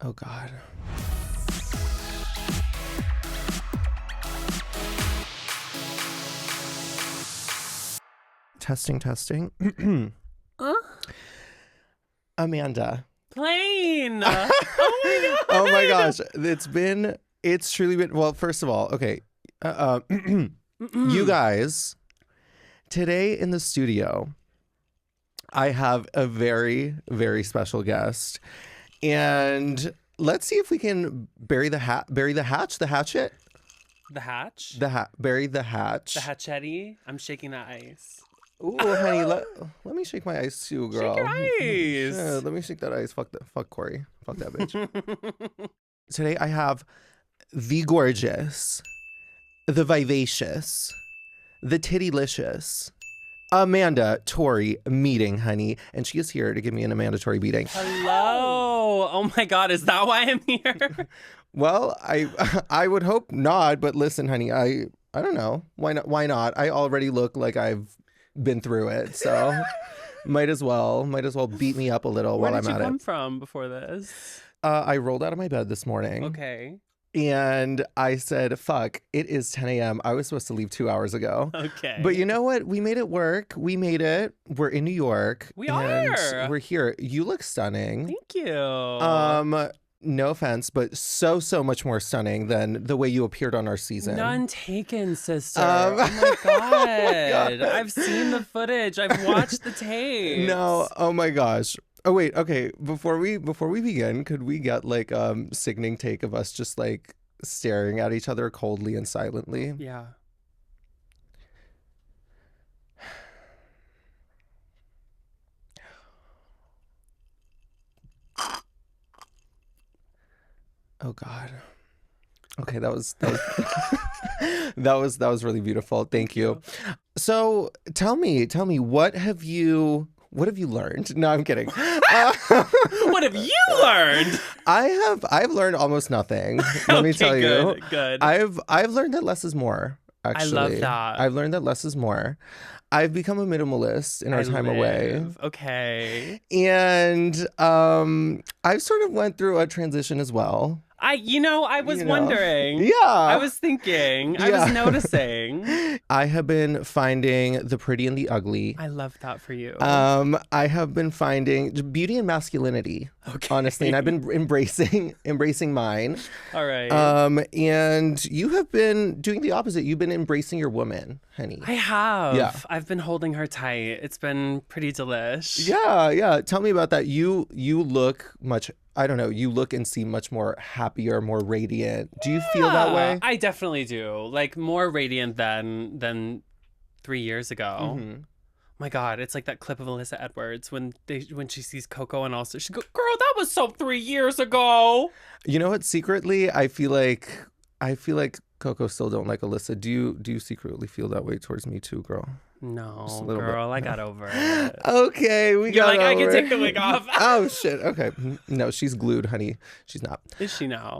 Oh, God. Testing. Amanda. Plane. Oh my God. Oh my gosh. It's truly been, well, first of all, okay. You guys, today in the studio, I have a very, very special guest. And let's see if we can bury the hatchet. The hatch? Bury the hatch. The hatchetti? I'm shaking that ice. Ooh, honey, let me shake my ice too, girl. Shake your ice. Yeah, let me shake that ice. Fuck Corey. Fuck that bitch. Today I have the gorgeous, the vivacious, the tittylicious Amanda Tori Meating, honey. And she is here to give me an Amanda Tori beating. Hello. Oh my God, is that why I'm here? Well, I would hope not, but listen, honey, I don't know. Why not? I already look like I've been through it, so might as well beat me up a little while I'm at it. Where did you come from before this? I rolled out of my bed this morning. Okay. And I said, fuck, it is 10 a.m. I was supposed to leave 2 hours ago. Okay. But you know what? We made it work. We made it. We're in New York. We are. We're here. You look stunning. Thank you. No offense, but so much more stunning than the way you appeared on our season. None taken, sister. Oh my God. I've seen the footage. I've watched the tapes. No. Oh my gosh. Oh wait. Okay. Before we begin, could we get like sickening take of us just like staring at each other coldly and silently? Yeah. Oh God. Okay, that was that was really beautiful. Thank you. So tell me, what have you learned? No, I'm kidding. What have you learned? I've learned almost nothing. Let me tell you. Good. I've learned that less is more. Actually, I love that. I've learned that less is more. I've become a minimalist in our time away. Okay. And I've sort of went through a transition as well. I was wondering. Yeah. I was thinking. Yeah. I was noticing. I have been finding the pretty and the ugly. I love that for you. I have been finding beauty and masculinity. Okay. Honestly, and I've been embracing mine. All right. And you have been doing the opposite. You've been embracing your woman, honey. I have. Yeah. I've been holding her tight. It's been pretty delish. Yeah. Tell me about that. You look much. I don't know. You look and seem much more happier, more radiant. Do you feel that way? I definitely do. Like more radiant than 3 years ago. Mm-hmm. My God, it's like that clip of Alyssa Edwards when she sees Coco and also she go, "Girl, that was so 3 years ago." You know what? Secretly, I feel like Coco still don't like Alyssa. Do you secretly feel that way towards me too, girl? No, girl, I got over it. Okay, You're like, I can take the wig off. Oh shit. Okay, no, she's glued, honey. She's not. Is she now?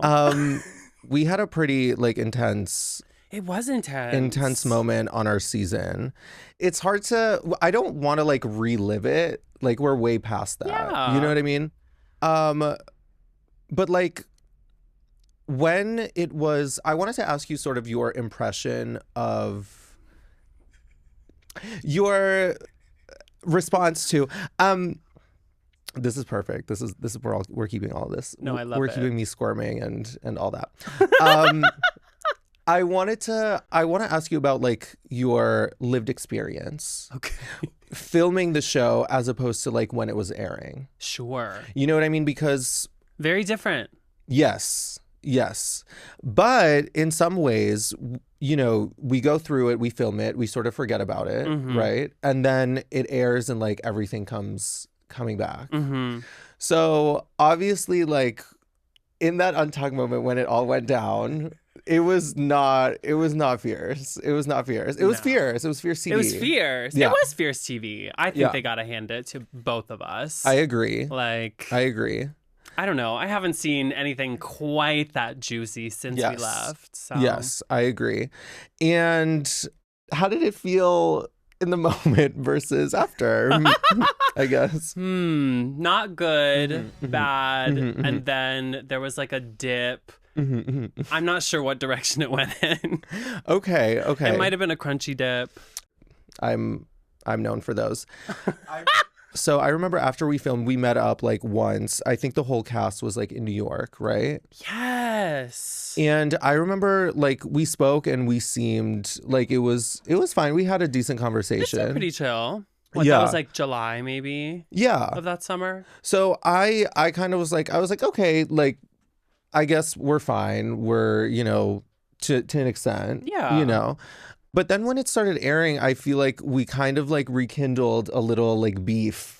We had a pretty like intense. It was intense moment on our season. It's hard to. I don't want to like relive it. Like we're way past that. Yeah. You know what I mean? But like when it was, I wanted to ask you sort of your impression of. Your response to this is perfect. This is where we're keeping all of this. No, I love it. We're keeping me squirming and all that. I want to ask you about like your lived experience. Okay. Filming the show as opposed to like when it was airing. Sure. You know what I mean? Because very different. Yes. But in some ways, you know, we go through it, we film it, we sort of forget about it, mm-hmm. right? And then it airs and like everything coming back. Mm-hmm. So obviously, like in that Untangling moment when it all went down, it was not fierce. It was fierce. It was fierce TV. It was fierce. Yeah. It was fierce TV. I think they gotta hand it to both of us. I agree. I agree. I don't know. I haven't seen anything quite that juicy since we left. So. Yes, I agree. And how did it feel in the moment versus after, I guess. Not good, bad. Mm-hmm. And then there was like a dip. I'm not sure what direction it went in. Okay. It might have been a crunchy dip. I'm known for those. So I remember after we filmed, we met up like once. I think the whole cast was like in New York, right? Yes. And I remember like we spoke and we seemed like it was fine. We had a decent It conversation. seemed pretty chill. That was like July maybe. Yeah. Of that summer. So I kind of was like, okay, like I guess we're fine. We're, you know, to an extent. Yeah. You know. But then when it started airing, I feel like we kind of like rekindled a little like beef.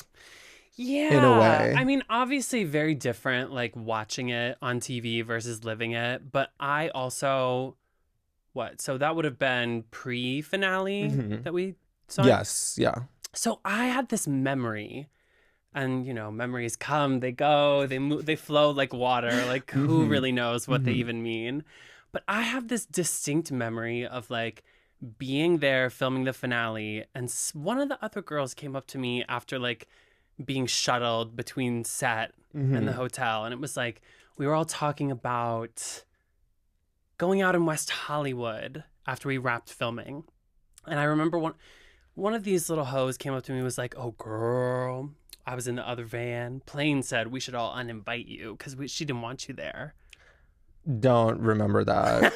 Yeah. In a way. I mean, obviously very different, like watching it on TV versus living it. But I also, so that would have been pre-finale that we saw? Yes. Yeah. So I had this memory. And, you know, memories come, they go, they move, they flow like water. Like, who really knows what they even mean? But I have this distinct memory of like being there filming the finale, and one of the other girls came up to me after like being shuttled between set and the hotel, and it was like we were all talking about going out in West Hollywood after we wrapped filming. And I remember one of these little hoes came up to me and was like, "Oh girl, I was in the other van. Plane said we should all uninvite you because she didn't want you there." Don't remember that.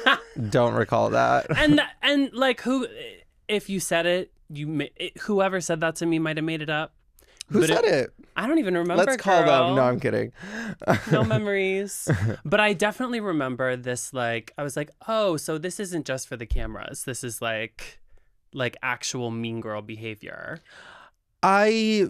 Don't recall that. And like who, if you said it, whoever said that to me might have made it up. Who said it? I don't even remember. Let's call them. No, I'm kidding. No memories. But I definitely remember this. Like I was like, oh, so this isn't just for the cameras. This is like actual mean girl behavior. I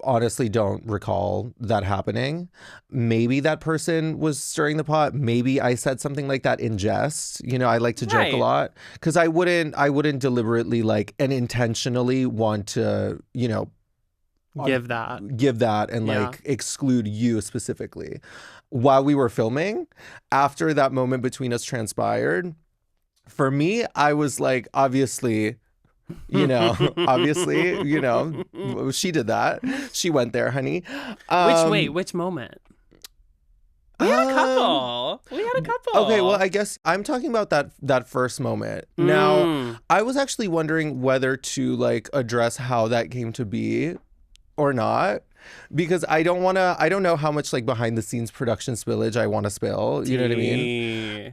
honestly don't recall that happening. Maybe that person was stirring the pot. Maybe I said something like that in jest. You know, I like to joke a lot because I wouldn't deliberately like and intentionally want to, you know, give that and like exclude you specifically. While we were filming, after that moment between us transpired, for me, I was like, obviously, you know, she did that. She went there, honey. Which moment? We had a couple. Okay, well, I guess I'm talking about that first moment. Now, I was actually wondering whether to like address how that came to be or not. Because I don't know how much like behind the scenes production spillage I want to spill. You know what I mean?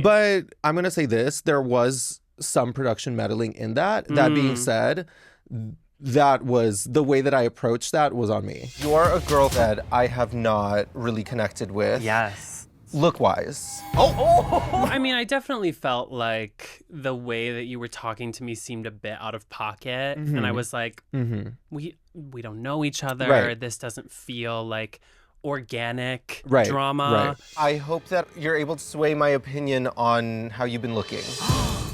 But I'm going to say this. There was some production meddling in that. That being said, that was the way that I approached that was on me. You're a girl that I have not really connected with. Yes. Look-wise. I mean, I definitely felt like the way that you were talking to me seemed a bit out of pocket. And I was like, we don't know each other. Right. This doesn't feel like organic Right. drama. I hope that you're able to sway my opinion on how you've been looking.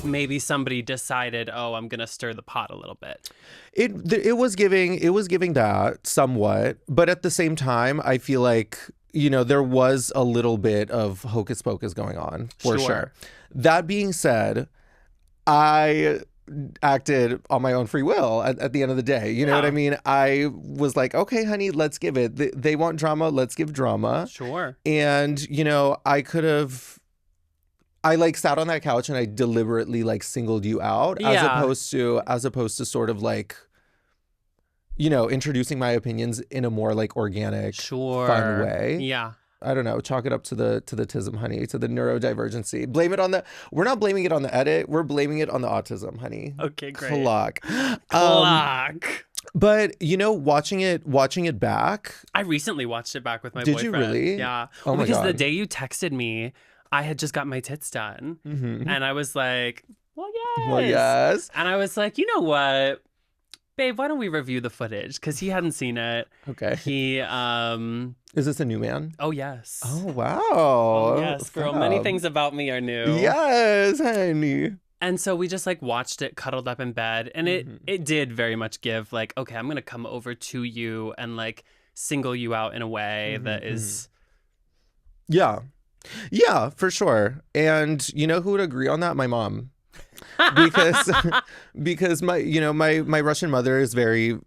Maybe somebody decided, oh, I'm gonna stir the pot a little bit. It was giving that somewhat, but at the same time, I feel like, you know, there was a little bit of hocus pocus going on for sure. That being said, I acted on my own free will at the end of the day. You know what I mean? I was like, okay, honey, let's give it. They want drama. Let's give drama. Sure. And, you know, I like sat on that couch and I deliberately like singled you out as opposed to sort of like, you know, introducing my opinions in a more like organic, fun way. Yeah. I don't know. Chalk it up to the tism, honey, to the neurodivergency. We're not blaming it on the edit. We're blaming it on the autism, honey. Okay, great. Clock. But you know, watching it back. I recently watched it back with my boyfriend. Did you really? Yeah. Oh my God. Because the God. day you texted me, I had just got my tits done. And I was like, well, yes. Well, yes. And I was like, you know what? Babe, why don't we review the footage? Because he hadn't seen it. Okay. He, Is this a new man? Oh, yes. Oh, wow. Oh, yes, girl. Fab. Many things about me are new. Yes, honey. And so we just like watched it cuddled up in bed. And it did very much give like, okay, I'm going to come over to you and like single you out in a way that is. Yeah. Yeah, for sure. And you know who would agree on that? My mom. because because my Russian mother is very,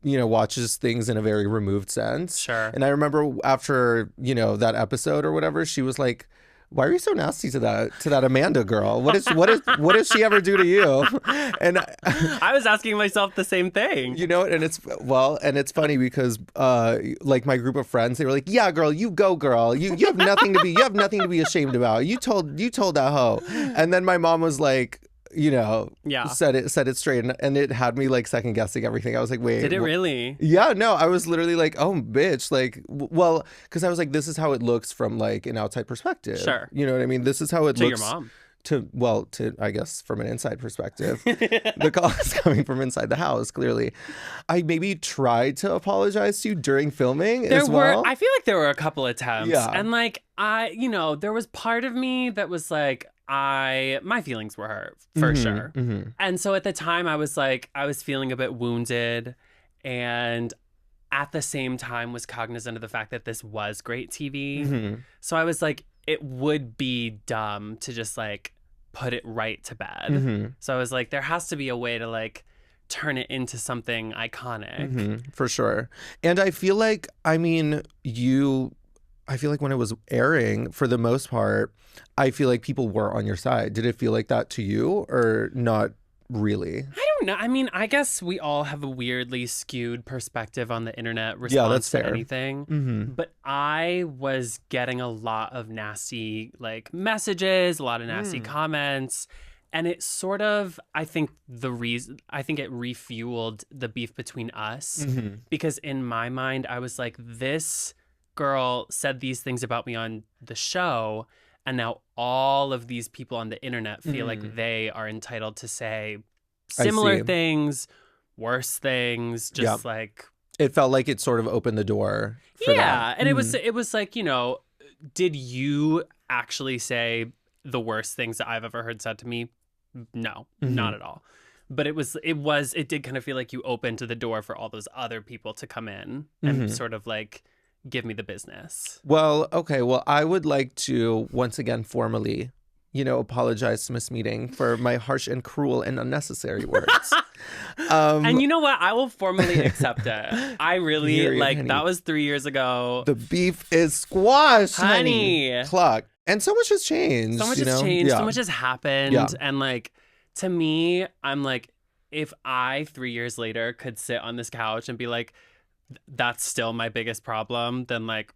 watches things in a very removed sense. Sure. And I remember after, that episode or whatever, she was like, why are you so nasty to that Amanda girl? What does she ever do to you? And I was asking myself the same thing. and it's funny because like my group of friends, they were like, yeah, girl, you go, girl. You have nothing to be ashamed about. You told that hoe. And then my mom was like, said it straight, and it had me like second guessing everything. I was like, wait, did it really? Yeah, no, I was literally like, oh, bitch, like, well, because I was like, this is how it looks from like an outside perspective. Sure. You know what I mean? This is how it looks to your mom. To I guess from an inside perspective. The call is coming from inside the house, clearly. I maybe tried to apologize to you during filming as well. I feel like there were a couple attempts. Yeah. And like there was part of me that was like, my feelings were hurt for sure. Mm-hmm. And so at the time I was feeling a bit wounded, and at the same time was cognizant of the fact that this was great TV. Mm-hmm. So I was like, it would be dumb to just like put it right to bed. Mm-hmm. So I was like, there has to be a way to like turn it into something iconic. Mm-hmm. For sure. And I feel like, when it was airing, for the most part, I feel like people were on your side. Did it feel like that to you, or not really? I don't know. I guess we all have a weirdly skewed perspective on the internet response Yeah, that's to fair. anything. Mm-hmm. But I was getting a lot of nasty like messages, a lot of nasty comments. And it sort of, I think it refueled the beef between us. Mm-hmm. Because in my mind, I was like, this girl said these things about me on the show, and now all of these people on the internet feel like they are entitled to say similar things, worse things, just like... It felt like it sort of opened the door for that. And it was like, did you actually say the worst things that I've ever heard said to me? No, not at all. But it did kind of feel like you opened to the door for all those other people to come in and sort of like give me the business. Well, okay. Well, I would like to once again formally, apologize to Miss Meating for my harsh and cruel and unnecessary words. And you know what? I will formally accept it. I really Period, honey. that was 3 years ago. The beef is squashed, Honey. Cluck. And so much has changed. So much has changed. Yeah. So much has happened. Yeah. And like, to me, I'm like, if I 3 years later could sit on this couch and be like, that's still my biggest problem, then like,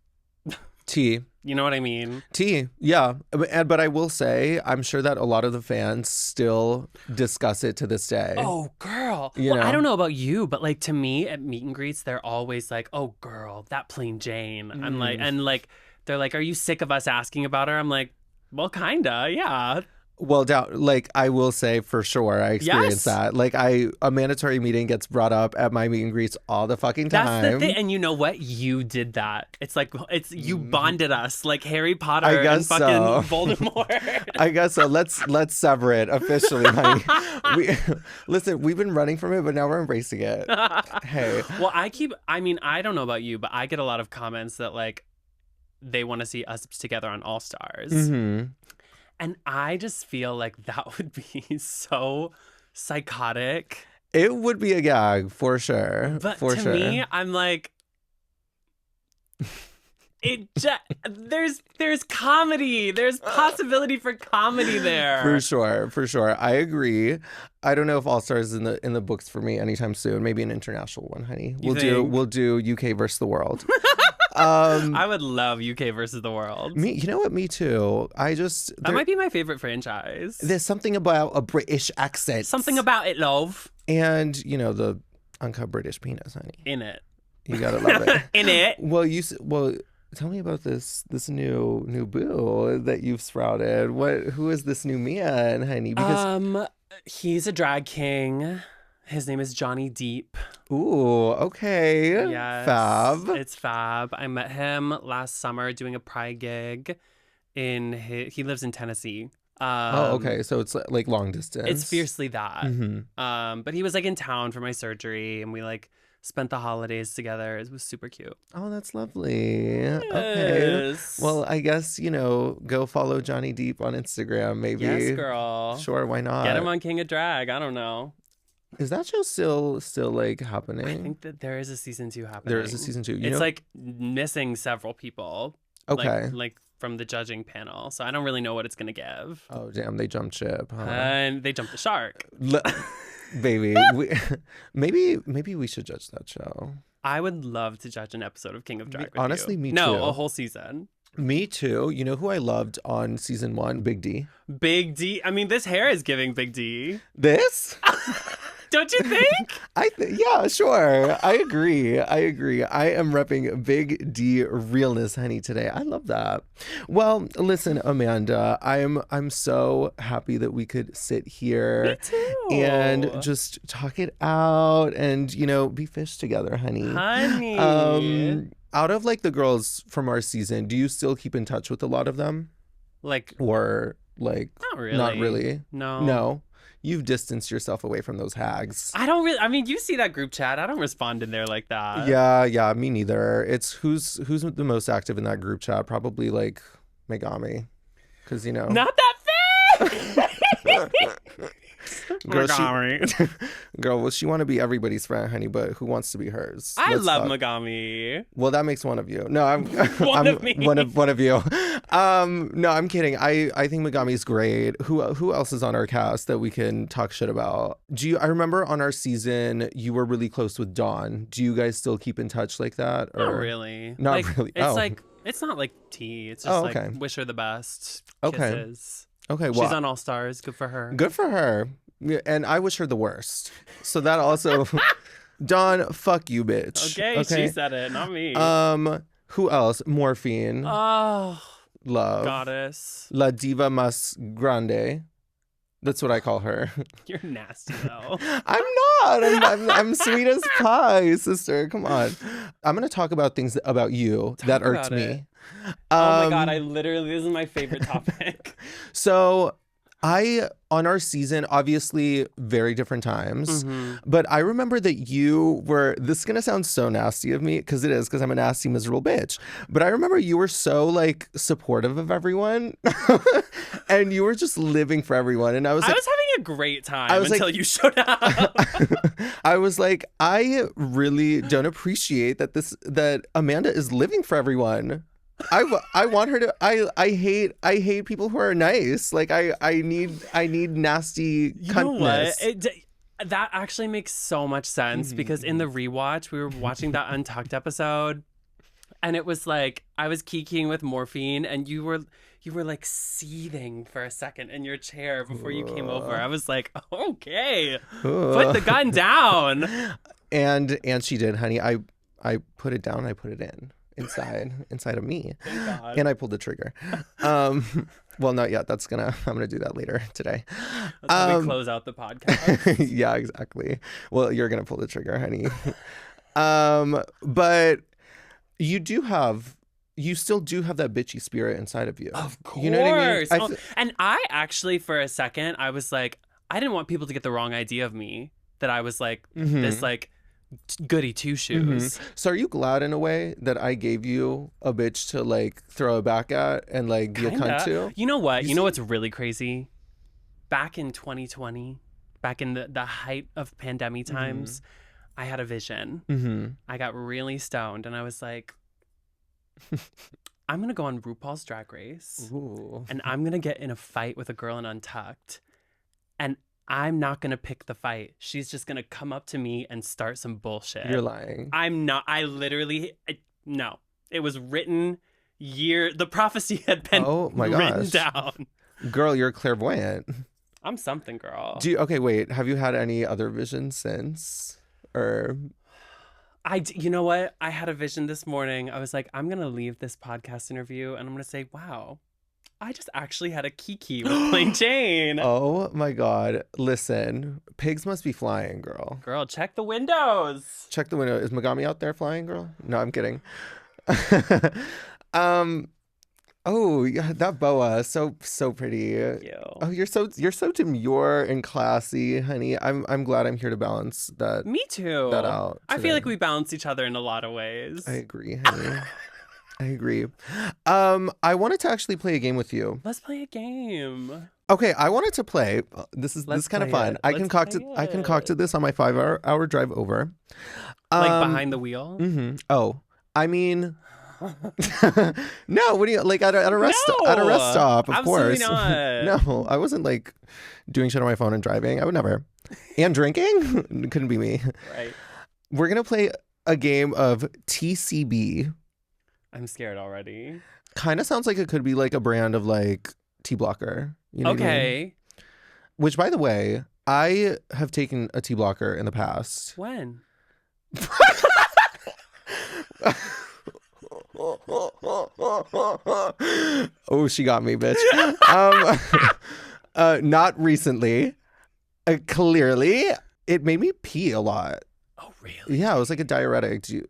Tea. you know what I mean? Tea, yeah. But I will say, I'm sure that a lot of the fans still discuss it to this day. Oh, girl. You know? I don't know about you, but like to me at meet and greets, they're always like, oh, girl, that plain Jane. I'm like, and like, they're like, are you sick of us asking about her? I'm like, well, kinda, yeah. Well, like I will say for sure, I experienced that. Like Amanda Tori Meating gets brought up at my meet and greets all the fucking time. That's the thing, and you know what? You did that. It's like you bonded us like Harry Potter I guess and fucking Voldemort. I guess so. Let's sever it officially, honey. Listen, we've been running from it, but now we're embracing it. Hey. Well, I don't know about you, but I get a lot of comments that like they want to see us together on All Stars. Mm-hmm. And I just feel like that would be so psychotic. It would be a gag for sure. But for to sure. me, I'm like, there's comedy. There's possibility for comedy there. For sure. I agree. I don't know if All Stars is in the books for me anytime soon. Maybe an international one, honey. We'll do UK versus the world. I would love UK versus the world. You know what? Me too. That might be my favorite franchise. There's something about a British accent. Something about it, love. And the uncut British penis, honey. In it. You gotta love it. In it. Well, tell me about this new boo that you've sprouted. Who is this new man, honey? Because he's a drag king. His name is Johnny Deep. Ooh, okay. Yes. Fab. It's fab. I met him last summer doing a Pride gig he lives in Tennessee. Okay. So it's like long distance. It's fiercely that. Mm-hmm. But he was like in town for my surgery, and we like spent the holidays together. It was super cute. Oh, that's lovely. Okay. Yes. Well, I guess, go follow Johnny Deep on Instagram, maybe. Yes, girl. Sure, why not? Get him on King of Drag. I don't know. Is that show still like happening? I think that there is a season 2 happening. There is a season 2. It's like missing several people. Okay. Like from the judging panel. So I don't really know what it's going to give. Oh, damn. They jumped ship. Huh? And they jumped the shark. Baby, maybe we should judge that show. I would love to judge an episode of King of Drag with honestly, you. me No, too. a whole season. Me too. You know who I loved on season 1? Big D. Big D. I mean, this hair is giving Big D. This? Don't you think? Yeah, sure. I agree. I am repping Big D realness, honey, today. I love that. Well, listen, Amanda, I'm so happy that we could sit here. Me too. And just talk it out and, be fish together, honey. Honey. Out of like the girls from our season, do you still keep in touch with a lot of them? Like, or like not really. Not really. No. You've distanced yourself away from those hags. I don't really. I mean, you see that group chat. I don't respond in there like that. Yeah, me neither. It's who's the most active in that group chat? Probably like Megami, because Not that fair. Girl, she want to be everybody's friend, honey, but who wants to be hers? I love Megami. Well, that makes one of you. No, I'm one of me. One of you. No, I'm kidding. I think Megami's great. Who else is on our cast that we can talk shit about? I remember on our season you were really close with Dawn. Do you guys still keep in touch like that? Or? Not really. Not really. It's like it's not like tea. It's just okay. like wish her the best. Okay. Kisses. Okay, well, she's on All Stars. Good for her. Good for her. Yeah, and I wish her the worst. So that also, Dawn, fuck you, bitch. Okay, she said it, not me. Who else? Morphine. Oh, love. Goddess. La Diva Mas Grande. That's what I call her. You're nasty though. I'm not. I'm sweet as pie, sister. Come on. I'm gonna talk about things about you that irked me. Oh my God, this is my favorite topic. So on our season, obviously very different times, but I remember that this is going to sound so nasty of me, because it is, because I'm a nasty, miserable bitch. But I remember you were so like supportive of everyone and you were just living for everyone. And I was having a great time until you showed up. I was like, I really don't appreciate that Amanda is living for everyone. I want her to. I hate people who are nice. Like I need nasty cuntness. You know what? That actually makes so much sense because in the rewatch we were watching that Untucked episode, and it was like I was kikiing with Morphine, and you were like seething for a second in your chair before you came over. I was like, okay, put the gun down. And she did, honey. I put it down. I put it in. Inside of me. Thank God. And I pulled the trigger. Well, not yet. I'm gonna do that later today. That's how we close out the podcast. Yeah, exactly. Well, you're gonna pull the trigger, honey. But you still do have that bitchy spirit inside of you. Of course. You know what I mean? And I actually, for a second, I was like, I didn't want people to get the wrong idea of me, that I was like this like goody two shoes. So are you glad in a way that I gave you a bitch to like throw it back at and like be a cunt to? You know what? You know what's really crazy? Back in 2020, back in the height of pandemic times, I had a vision. I got really stoned and I was like, I'm gonna go on RuPaul's Drag Race. Ooh. And I'm gonna get in a fight with a girl in Untucked, and I'm not going to pick the fight. She's just going to come up to me and start some bullshit. You're lying. I'm not. No. It was written the prophecy had been written down. Girl, you're clairvoyant. I'm something, girl. Okay, wait. Have you had any other visions since? Or... You know what? I had a vision this morning. I was like, I'm going to leave this podcast interview and I'm going to say, wow, I just actually had a kiki with Plain Jane. Oh my God. Listen, pigs must be flying, girl. Girl, check the windows. Check the window. Is Megami out there flying, girl? No, I'm kidding. Oh, yeah, that boa, so pretty. Thank you. Oh, you're so demure and classy, honey. I'm glad I'm here to balance that. Me too. That out I feel today. like we balance each other in a lot of ways. I agree, honey. I agree. I wanted to actually play a game with you. Let's play a game. Okay, I wanted to play. This is kind of play fun. it. I Let's concocted play I concocted this on my 5-hour drive over. Like behind the wheel? Oh, I mean, no. What do you like at a rest No, at a rest stop? Of absolutely course. not. No, I wasn't like doing shit on my phone and driving. I would never. And drinking couldn't be me. Right. We're gonna play a game of TCB. I'm scared already. Kind of sounds like it could be like a brand of like tea blocker. You know what I mean? Okay. Which, by the way, I have taken a tea blocker in the past. When? Oh, she got me, bitch. Not recently. Clearly, it made me pee a lot. Oh, really? Yeah, it was like a diuretic. Do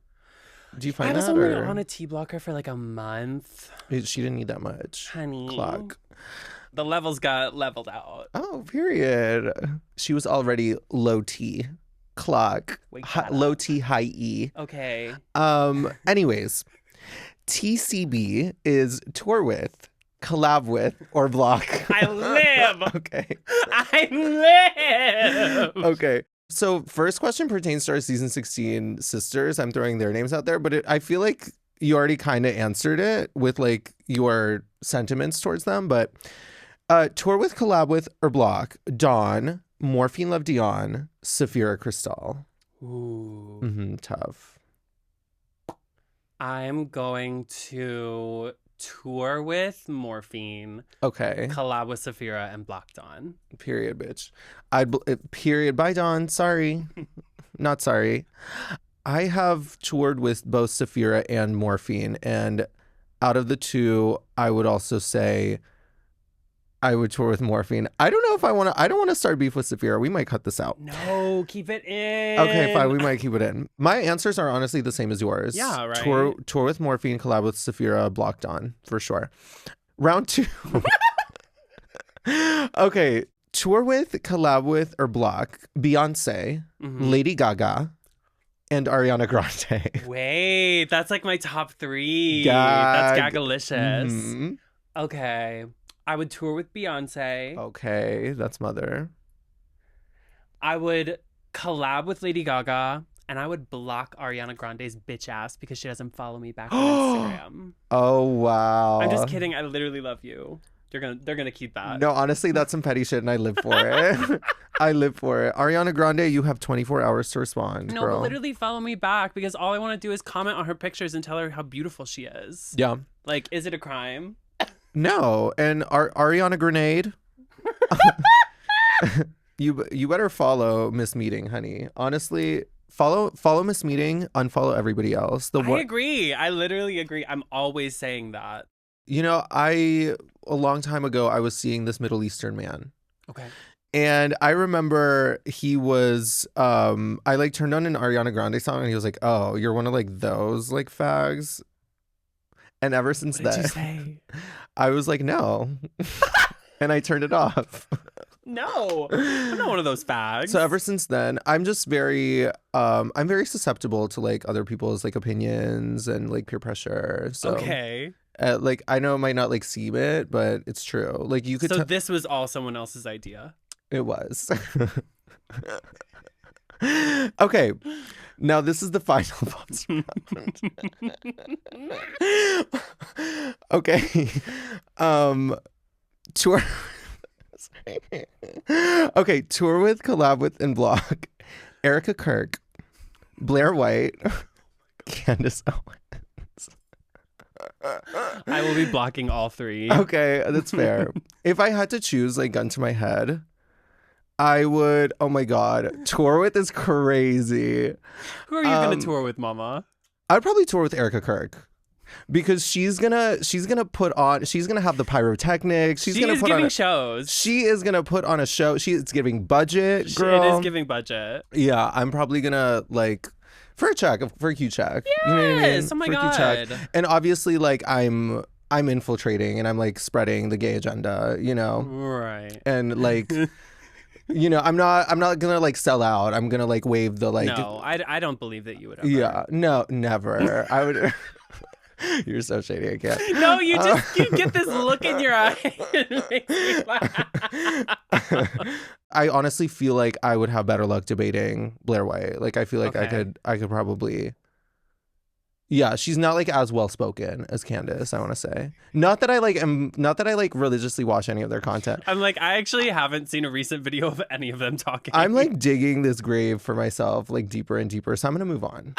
you find I was that? only Or? on a tea blocker for like a month. She didn't need that much. Honey. Clock. The levels got leveled out. Oh, period. She was already low T. Clock. Wake that Low up. T, high E. Okay. Anyways, TCB is tour with, collab with, or block. I live. Okay. I live. Okay. So first question pertains to our season 16 sisters. I'm throwing their names out there, but I feel like you already kind of answered it with like your sentiments towards them. But tour with, collab with, or block: Dawn, Morphine Love Dion, Saphira Crystal. Ooh. Tough. I'm going to tour with Morphine, Okay. collab with Saphira, and block Dawn. Period, bitch. Period. Bye, Dawn. Sorry. Not sorry. I have toured with both Saphira and Morphine, and out of the two, I would also say I would tour with Morphine. I don't know if I want to. I don't want to start beef with Saphira. We might cut this out. No, keep it in. Okay, fine. We might keep it in. My answers are honestly the same as yours. Yeah, right. Tour with Morphine, collab with Saphira, block Dawn for sure. Round 2. Okay, tour with, collab with, or block Beyonce, Lady Gaga, and Ariana Grande. Wait, that's like my top 3. Gag. That's gagalicious. Mhm. Okay. I would tour with Beyonce. Okay, that's mother. I would collab with Lady Gaga, and I would block Ariana Grande's bitch ass because she doesn't follow me back on Instagram. Oh wow. I'm just kidding. I literally love you. They're gonna keep that. No, honestly, that's some petty shit, and I live for it. I live for it. Ariana Grande, you have 24 hours to respond, No, girl. but literally follow me back because all I want to do is comment on her pictures and tell her how beautiful she is. Yeah. Like, is it a crime? No, and Ariana Grenade. You better follow Miss Meeting, honey. Honestly, follow Miss Meeting, unfollow everybody else. I agree. I literally agree. I'm always saying that. You know, a long time ago, I was seeing this Middle Eastern man. Okay. And I remember he was, I like turned on an Ariana Grande song and he was like, oh, you're one of like those like fags. And ever since What did then, you say? I was like, no. And I turned it off. No, I'm not one of those fags. So ever since then, I'm just I'm very susceptible to like other people's like opinions and like peer pressure. So Okay. like I know it might not like seem it, but it's true. Like you could. So this was all someone else's idea. It was. Okay. Now this is the final thoughts round. Okay. Tour. Okay, tour with, collab with, and block Erica Kirk, Blair White, Candace Owens. I will be blocking all 3. Okay, that's fair. If I had to choose, like, gun to my head, I would. Oh my god, tour with is crazy. Who are you gonna tour with, Mama? I'd probably tour with Erica Kirk. Because she's gonna have the pyrotechnics. She's gonna put giving on shows. She is gonna put on a show. She is giving budget, girl. It is giving budget. Yeah, I'm probably gonna like for a check, for a cute check. Yes, You know what I mean? oh my For a cute check. God. And obviously, like I'm I'm infiltrating and I'm like spreading the gay agenda, you know? Right. And like, you know, I'm not gonna like sell out. I'm gonna like wave the like. No, I don't believe that you would ever. Yeah, no, never. I would. You're so shady. I can't. No, you get this look in your eye. It makes me laugh. I honestly feel like I would have better luck debating Blair White. Like I feel like Okay. I could probably. Yeah, she's not like as well spoken as Candace, I want to say. Not that I like religiously watch any of their content. I'm like, I actually haven't seen a recent video of any of them talking. I'm like digging this grave for myself like deeper and deeper. So I'm going to move on.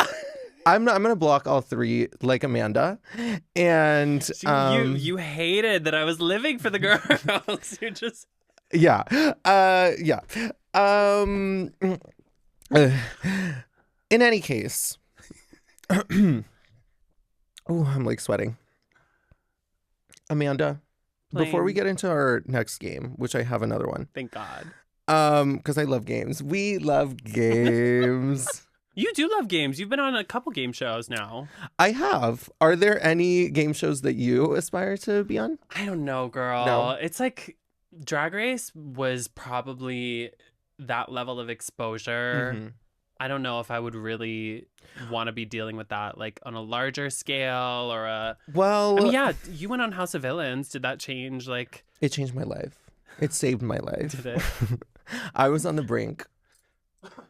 I'm going to block all three like Amanda. And you hated that I was living for the girls. You're just yeah. Yeah. In any case, oh, I'm like sweating. Amanda, before we get into our next game, which I have another one. Thank God. Because I love games. We love games. You do love games. You've been on a couple game shows now. I have. Are there any game shows that you aspire to be on? I don't know, girl. No. It's like Drag Race was probably that level of exposure. Mm-hmm. I don't know if I would really want to be dealing with that like on a larger scale or a. Well, I mean, yeah, you went on House of Villains. Did that change like? It changed my life. It saved my life. Did it? I was on the brink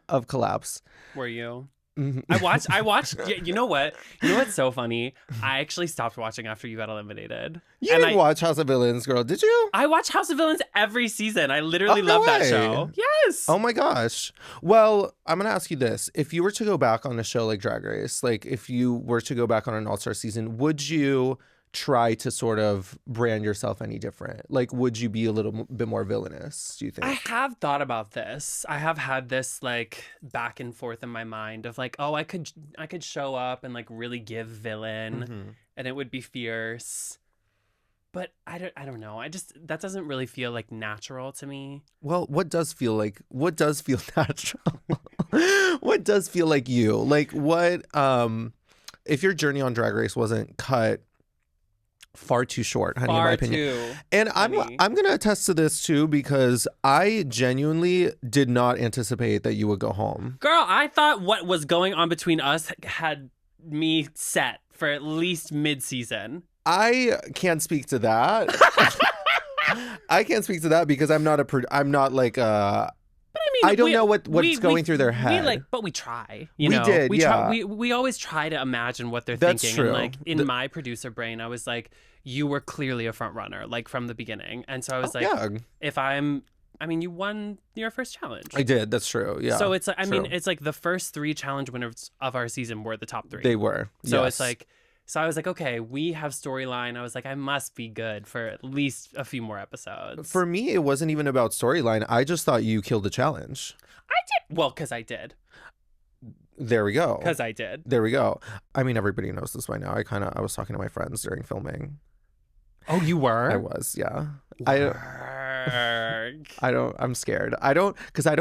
of collapse. Were you? Mhm. I watched. You know what? You know what's so funny? I actually stopped watching after you got eliminated. You And didn't watch House of Villains, girl, did you? I watch House of Villains every season. I literally Oh, no love that way. show. Yes. Oh my gosh. Well, I'm going to ask you this. If you were to go back on a show like Drag Race, like if you were to go back on an all-star season, would you try to sort of brand yourself any different? Like, would you be a little bit more villainous, do you think? I have thought about this. I have had this like back and forth in my mind of like, oh, I could show up and like really give villain Mhm. and it would be fierce. But I don't know. That doesn't really feel like natural to me. Well, what does feel natural? What does feel like you? Like what if your journey on Drag Race wasn't cut far too short, honey, in my Far opinion. too. And honey. I'm going to attest to this too because I genuinely did not anticipate that you would go home. Girl, I thought what was going on between us had me set for at least mid-season. I can't speak to that. I can't speak to that because I'm not like But I mean, I don't know what's going through their head. But we try. We did, yeah. We always try to imagine what they're That's thinking. true. And like in my producer brain, I was like, you were clearly a front runner, like from the beginning. And so I was like, you won your first challenge. I did. That's true. Yeah. So it's like, true. it's like the first 3 challenge winners of our season were the top 3. They were. So yes. it's like, so I was like, okay, we have storyline. I was like, I must be good for at least a few more episodes. For me, it wasn't even about storyline. I just thought you killed the challenge. I did. Well, because I did. There we go. Because I did. There we go. I mean, everybody knows this by now. I was talking to my friends during filming. Oh, you were? I was, yeah. Work. I'm scared. I don't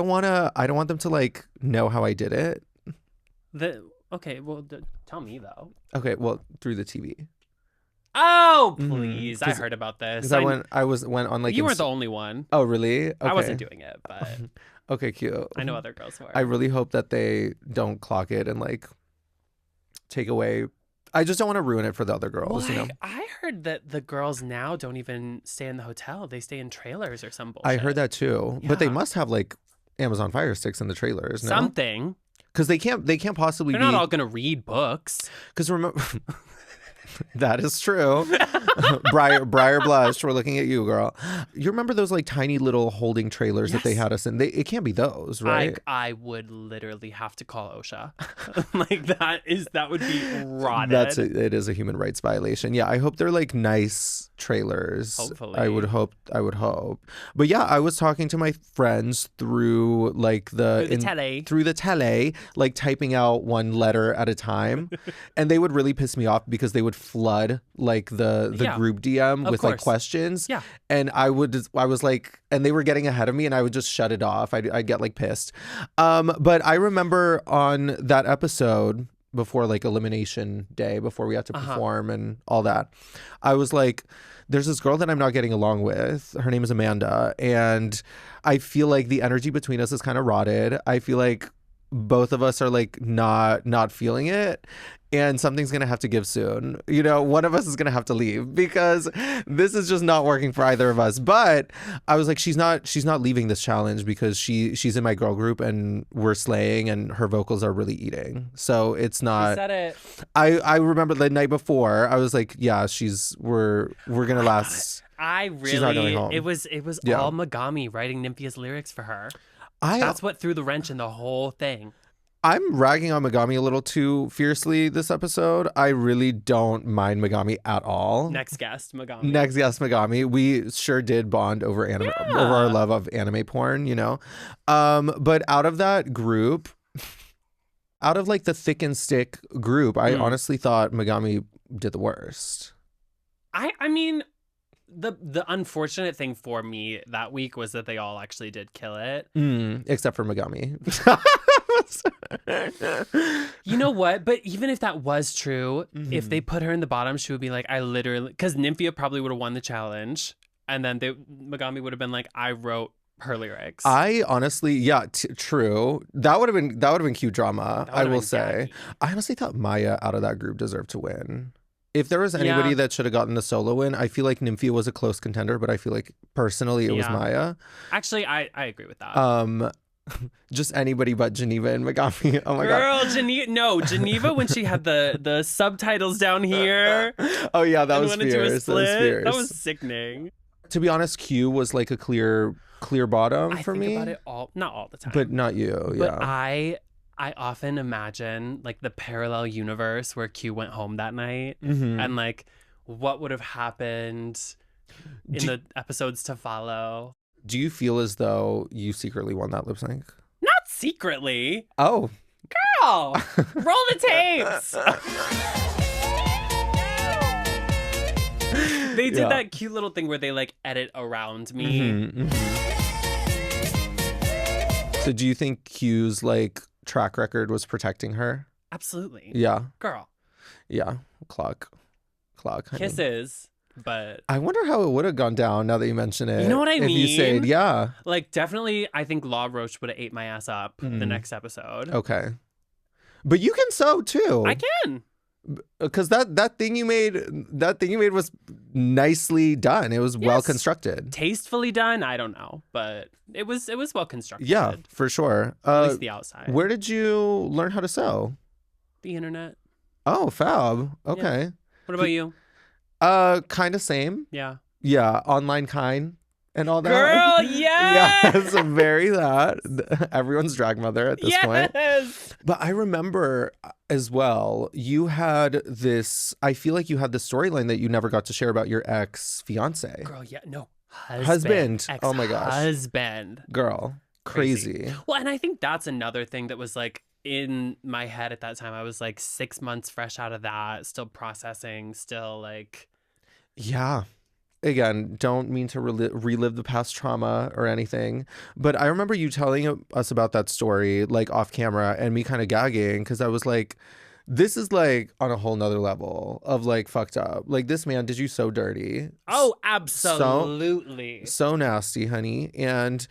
want them to like know how I did it. Okay, well, tell me though. Okay, well, through the TV. Oh, please! I heard about this. Because I went on like you weren't the only one. Oh, really? Okay. I wasn't doing it, but okay, cute. I know other girls who are. I really hope that they don't clock it and like take away. I just don't want to ruin it for the other girls. Well, you know. I heard that the girls now don't even stay in the hotel; they stay in trailers or some bullshit. I heard that too, but they Yeah. must have like Amazon Fire Sticks in the trailers. No? Something. Because they can't possibly They're not all gonna read books. Because remember, that is true. Briar Blush, we're looking at you, girl. You remember those like tiny little holding trailers that they had us in? It can't be those, right? I would literally have to call OSHA. Like that would be rotted. It is a human rights violation. Yeah, I hope they're like nice trailers. Hopefully. I would hope. But yeah, I was talking to my friends through like Through the tele, like typing out one letter at a time, and they would really piss me off because they would flood like the group DM with like questions. Yeah. And I was like, and they were getting ahead of me, and I would just shut it off. I'd get like pissed. But I remember on that episode, before like elimination day, before we had to perform and all that, I was like, there's this girl that I'm not getting along with. Her name is Amanda. And I feel like the energy between us is kind of rotted. I feel like both of us are like not feeling it. And something's going to have to give soon. You know, one of us is going to have to leave because this is just not working for either of us. But I was like, she's not leaving this challenge because she's in my girl group and we're slaying and her vocals are really eating. So it's not. She said it. I remember the night before, I was like, yeah, we're going to last. She's not going home. It was all Megami writing Nymphia's lyrics for her. That's what threw the wrench in the whole thing. I'm ragging on Megami a little too fiercely this episode. I really don't mind Megami at all. Next guest, Megami. We sure did bond over over our love of anime porn, you know. But out of that group, out of like the thick and stick group, I honestly thought Megami did the worst. I mean, the unfortunate thing for me that week was that they all actually did kill it. Except for Megami. You know what? But even if that was true, if they put her in the bottom, she would be like, I literally, because Nymphia probably would have won the challenge, and then Megami would have been like, I wrote her lyrics. I honestly, true. That would have been cute drama. I will say. I honestly thought Maya out of that group deserved to win. If there was anybody that should have gotten the solo win, I feel like Nymphia was a close contender, but I feel like personally it was Maya. Actually, I agree with that. Just anybody but Geneva and Megami. Oh my god. Geneva when she had the subtitles down here. Oh yeah, that was fierce. That was sickening. To be honest, Q was like a clear bottom for me. I think about it not all the time. But not you, but I often imagine like the parallel universe where Q went home that night and like what would have happened in the episodes to follow. Do you feel as though you secretly won that lip sync? Not secretly. Oh. Girl, roll the tapes. They did that cute little thing where they like edit around me. So do you think Q's like track record was protecting her? Absolutely. Yeah. Girl. Yeah. Clock. Honey. Kisses. But I wonder how it would have gone down now that you mention it. You know what I mean? If you said, yeah. Like, definitely, I think Law Roach would have ate my ass up the next episode. Okay. But you can sew, too. I can. Because that thing you made was nicely done. It was well constructed. Tastefully done? I don't know. But it was well constructed. Yeah, for sure. At least the outside. Where did you learn how to sew? The internet. Oh, fab. Okay. Yeah. What about you? Kind of same. Yeah. Yeah, online kind and all that. Girl, yes! Yes, very that. Everyone's drag mother at this point. But I remember as well, you had this, I feel like you had this storyline that you never got to share about your ex-fiance. Girl, yeah, no. Husband. Oh my gosh. Husband. Girl, crazy. Well, and I think that's another thing that was like in my head at that time. I was like 6 months fresh out of that, still processing, still like... Yeah. Again, don't mean to relive the past trauma or anything, but I remember you telling us about that story like off camera and me kind of gagging because I was like, this is like on a whole nother level of like fucked up. Like this man did you so dirty. Oh, absolutely. So nasty, honey. And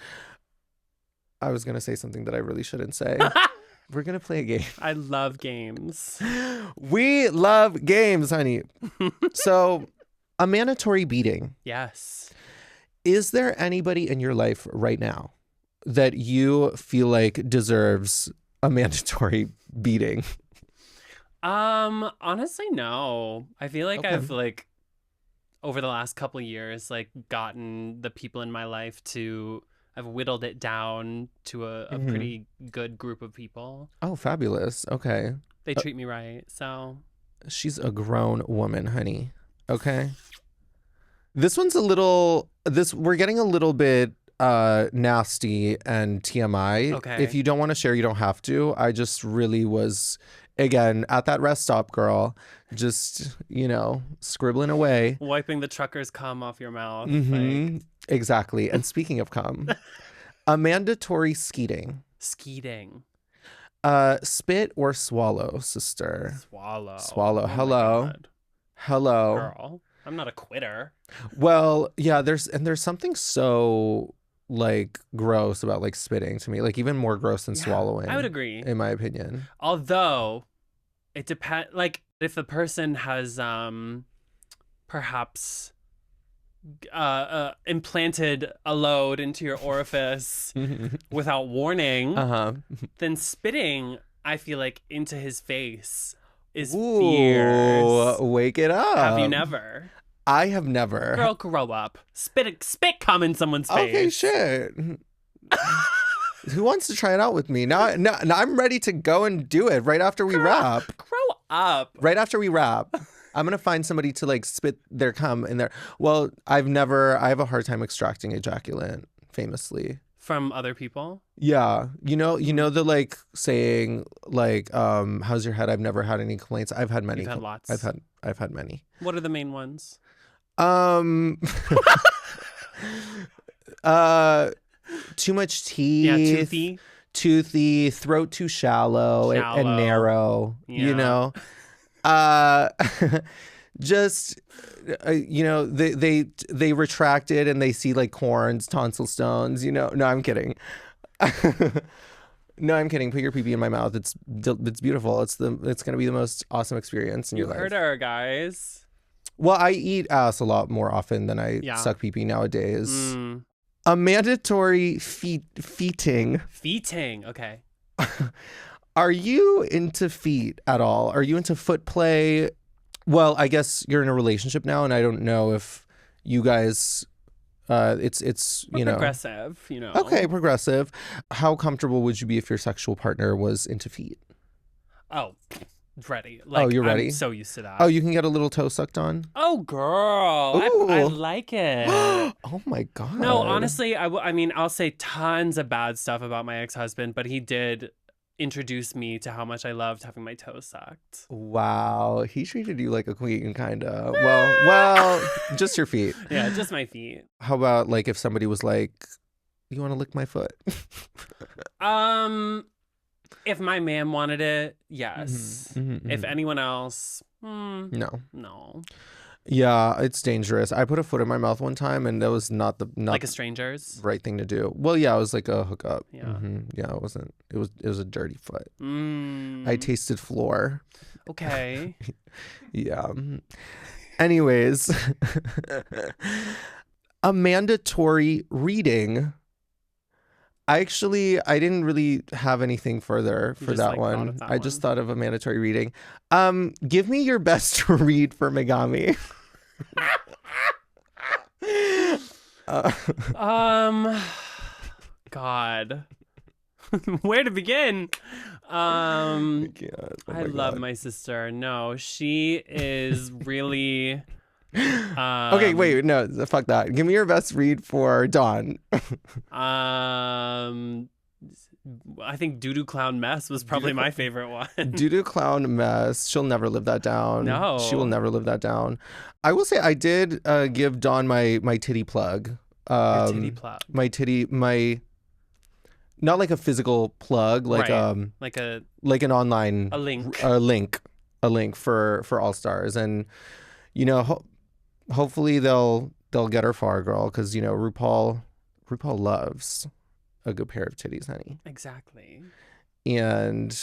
I was going to say something that I really shouldn't say. We're going to play a game. I love games. We love games, honey. So... Amanda Tori Meating. Yes. Is there anybody in your life right now that you feel like deserves a mandatory beating? Honestly, no. I feel like I've like over the last couple of years, like gotten the people in my life I've whittled it down to a pretty good group of people. Oh, fabulous. Okay. They treat me right. So she's a grown woman, honey. Okay. This one's we're getting a little bit nasty and TMI. Okay. If you don't want to share, you don't have to. I just really was, again, at that rest stop, girl, just, scribbling away. Wiping the trucker's cum off your mouth. Like... Exactly. And speaking of cum, Amanda Tori Skeeting. Skeeting. Spit or swallow, sister? Swallow. Swallow. Oh my Hello. God. Hello. Girl, I'm not a quitter. Well, yeah, there's something so like gross about like spitting to me. Like even more gross than swallowing. I would agree. In my opinion. Although it depends, like if the person has perhaps implanted a load into your orifice without warning, then spitting, I feel like, into his face is fierce. Wake it up. Have you never? I have never. Girl, grow up. Spit come in someone's face. Okay, shit. Who wants to try it out with me? Now I'm ready to go and do it right after we wrap. Grow up. Right after we wrap. I'm going to find somebody to like spit their cum in there. Well, I have a hard time extracting ejaculate, famously. From other people? Yeah. You know the like saying like, how's your head? I've never had any complaints. I've had many. You've had lots. I've had many. What are the main ones? Too much teeth. Yeah, toothy, throat too shallow. And narrow. Yeah. You know, just they retract it and they see like corns, tonsil stones. You know, no, I'm kidding. No, I'm kidding. Put your pee-pee in my mouth. It's beautiful. It's gonna be the most awesome experience in your life. You heard her, guys. Well, I eat ass a lot more often than I suck pee-pee nowadays. Amanda Tori feeting. Feeting, okay. Are you into feet at all? Are you into foot play? Well, I guess you're in a relationship now, and I don't know if you guys. It's We're progressive, you know. Okay, progressive. How comfortable would you be if your sexual partner was into feet? Oh, ready. Like, you're ready? I'm so used to that. Oh, you can get a little toe sucked on? Oh, girl. I like it. Oh, my God. No, honestly, I mean, I'll say tons of bad stuff about my ex-husband, but he did introduce me to how much I loved having my toes sucked. Wow. He treated you like a queen, kind of. Well, just your feet. Yeah, just my feet. How about, like, if somebody was like, you want to lick my foot? If my man wanted it, yes. If anyone else, no. Yeah, it's dangerous. I put a foot in my mouth one time, and that was not like a stranger's right thing to do. Well, yeah, it was like a hookup. Yeah, yeah, it wasn't. It was a dirty foot. I tasted floor. Okay. Yeah. Anyways, Amanda Tori Meating. I didn't really have anything further for that one. I just thought of Amanda Tori Meating. Give me your best read for Megami. God. Where to begin? I love my sister. No, she is really okay, wait, no, fuck that. Give me your best read for Dawn. I think Doo Doo Clown Mess was probably my favorite one. Doo Doo Clown Mess. She'll never live that down. No. She will never live that down. I will say I did give Dawn my titty plug. Your titty plug. My not like a physical plug, like like an online a link for All Stars, and you know hopefully they'll get her far, girl, because you know RuPaul loves a good pair of titties, honey. Exactly. And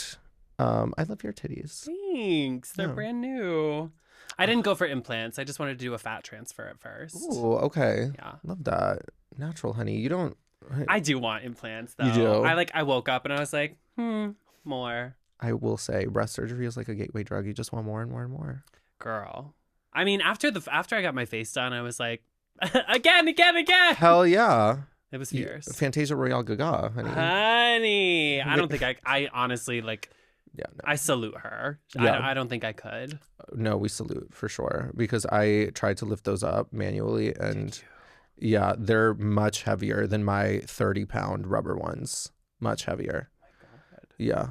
I love your titties. Thanks. They're brand new. I didn't go for implants. I just wanted to do a fat transfer at first. Oh, okay. Yeah. Love that. Natural, honey. You don't. I do want implants, though. You do? I woke up and I was like, more. I will say breast surgery is like a gateway drug. You just want more and more and more. Girl. I mean, after I got my face done, I was like, again. Hell yeah. It was fierce. Fantasia Royale Gaga, honey. Honey. I don't think I honestly, like, yeah, no. I salute her. Yeah. I don't think I could. No, we salute for sure, because I tried to lift those up manually, and yeah, they're much heavier than my 30-pound rubber ones. Much heavier. Oh my God. Yeah.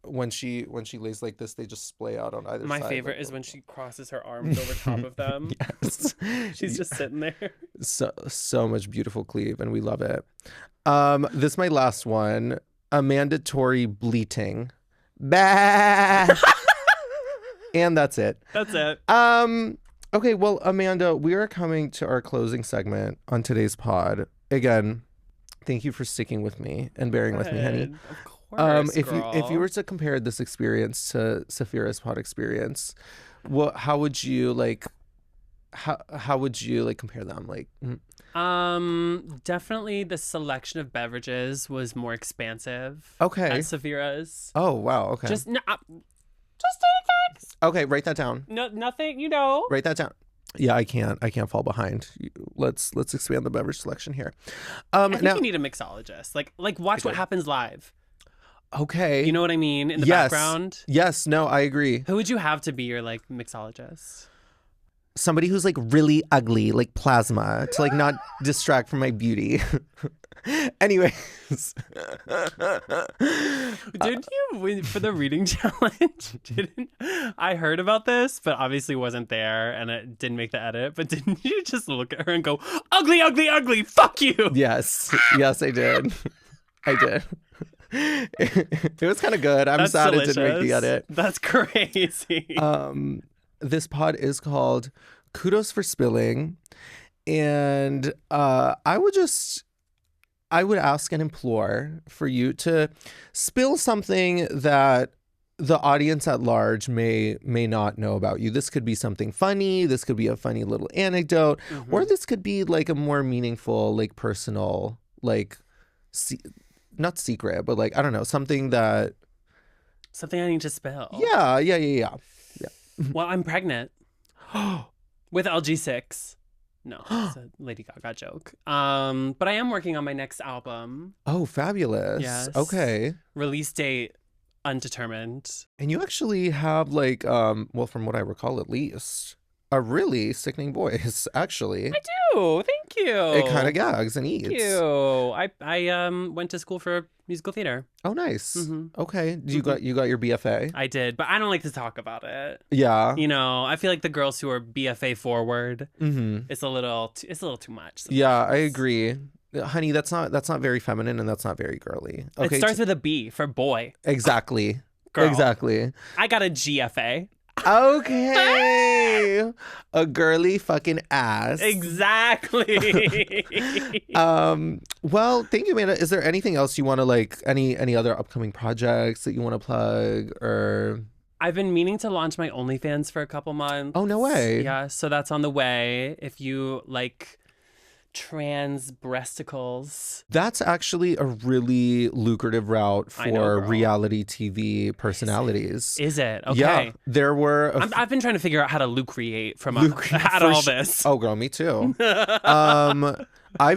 When she lays like this, they just splay out on either side. My favorite is when she crosses her arms over top of them. Yes. She's just sitting there. So much beautiful cleave, and we love it. This is my last one. Amanda Tori Meating. Bah! And that's it. That's it. Okay, well, Amanda, we are coming to our closing segment on today's pod. Again, thank you for sticking with me and bearing with me, honey. Of course, if you were to compare this experience to Saphira's pod experience, how would you like compare them? Like, definitely the selection of beverages was more expansive. Okay. At Saphira's. Oh wow. Okay. Just take it. Okay, write that down. No, nothing. You know. Write that down. Yeah, I can't fall behind. Let's expand the beverage selection here. I think you need a mixologist. Like watch what happens live. Okay. You know what I mean? In the background. Yes. No, I agree. Who would you have to be your like mixologist? Somebody who's like really ugly, like plasma, to like not distract from my beauty. Anyways. Didn't you win for the reading challenge? I heard about this, but obviously wasn't there and it didn't make the edit. But didn't you just look at her and go, ugly, ugly, ugly, fuck you? Yes, I did. I did. It was kind of good. I'm sad delicious. It didn't make the edit. That's crazy. This pod is called Kudos for Spilling. And I would ask and implore for you to spill something that the audience at large may not know about you. This could be something funny. This could be a funny little anecdote. Mm-hmm. Or this could be like a more meaningful, like personal, like, not secret, but like, I don't know, something I need to spill. Yeah. Well, I'm pregnant with LG6. No, it's a Lady Gaga joke. But I am working on my next album. Oh, fabulous. Yes. Okay. Release date undetermined. And you actually have like, well, from what I recall at least, a really sickening voice, actually. I do. Thank you. It kind of gags and eats. Thank you. I went to school for musical theater. Oh, nice. Mm-hmm. Okay. You got your BFA? I did, but I don't like to talk about it. Yeah. You know, I feel like the girls who are BFA forward, it's a little too much. Sometimes. Yeah, I agree. Honey, that's not very feminine and that's not very girly. Okay. It starts with a B for boy. Exactly. Girl. Exactly. I got a GFA. Okay. A girly fucking ass. Exactly. Well, thank you, Amanda. Is there anything else you want to like, any other upcoming projects that you want to plug or? I've been meaning to launch my OnlyFans for a couple months. Oh, no way. Yeah, so that's on the way. If you like trans breasticles. That's actually a really lucrative route for reality TV personalities. Is it? Okay. Yeah, there were. I've been trying to figure out how to lucreate from all this. Oh, girl, me too. I've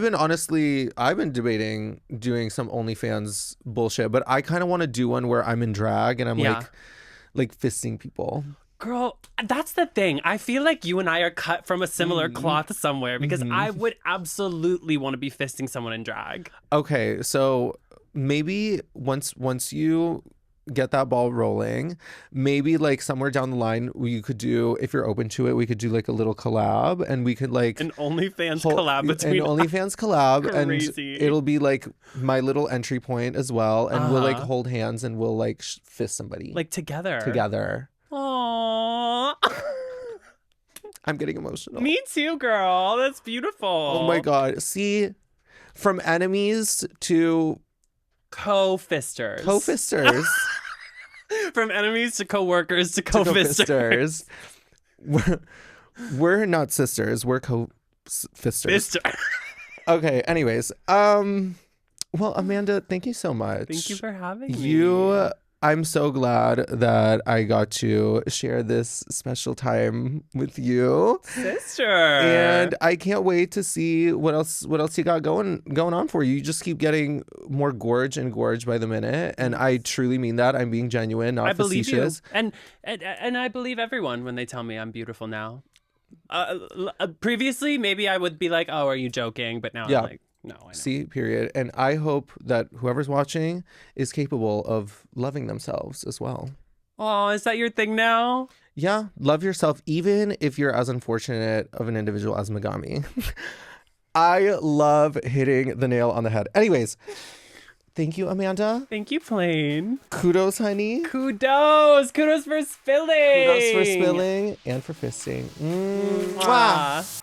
been debating doing some OnlyFans bullshit, but I kind of want to do one where I'm in drag and I'm like fisting people. Girl, that's the thing. I feel like you and I are cut from a similar cloth somewhere because I would absolutely want to be fisting someone in drag. Okay, so maybe once you get that ball rolling, maybe like somewhere down the line you could do, if you're open to it, we could do like a little collab and we could like an OnlyFans collab between an OnlyFans collab. Crazy. And it'll be like my little entry point as well, and we'll like hold hands and we'll like fist somebody like together. Aww. I'm getting emotional. Me too, girl. That's beautiful. Oh my God. See, from enemies to co-fisters. From enemies to co-workers to co-fisters. We're not sisters. We're co-fisters. Okay. Anyways, well, Amanda, thank you so much. Thank you for having me. I'm so glad that I got to share this special time with you, sister. And I can't wait to see what else you got going on for you. You just keep getting more gorge by the minute, and I truly mean that. I'm being genuine, not facetious. And I believe everyone when they tell me I'm beautiful now. Previously, maybe I would be like, "Oh, are you joking?" But now I'm like, no, I know. See, period. And I hope that whoever's watching is capable of loving themselves as well. Oh, is that your thing now? Yeah, love yourself, even if you're as unfortunate of an individual as Megami. I love hitting the nail on the head. Anyways, Thank you, Amanda. Thank you, Plain. Kudos, honey. Kudos. Kudos for spilling. Kudos for spilling and for fisting. Mwah.